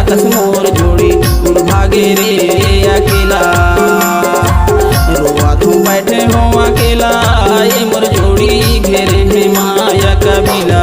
कस मोर जोड़ी उड़ भागे रे अकेला। रोआ तू बैठे हो अकेला ये मोर जोड़ी घेरे है माया कबीला।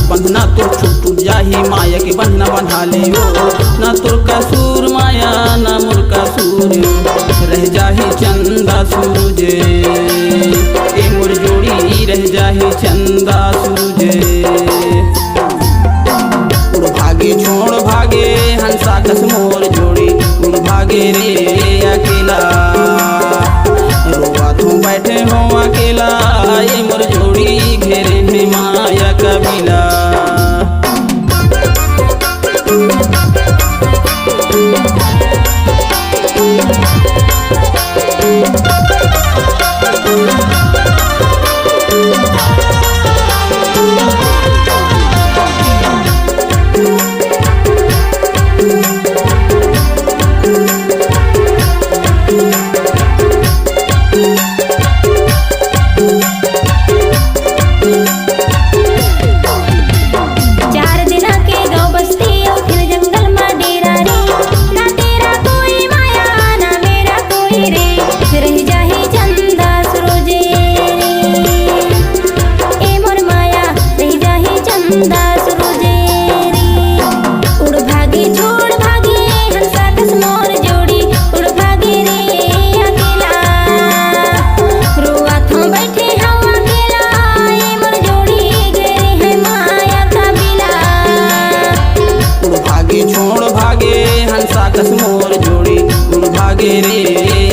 बंधना तो छूट जाही माया के बंधना बंधा ले ना तुर कसूर माया ना मुर कसूर रह जाही चंदा सूरज ए मोर जोड़ी रह जाही चंदा सूरज। उड़ भागे छोड़ भागे हंसा कस मोर जोड़ी उड़ भागे रे अकेला। रोआ तू बैठे हो अकेला ये मोर जोड़ी घेरे है माया कबीला। छोड़ भागे हंसा कस मोर जोड़ी उड़ भागे रे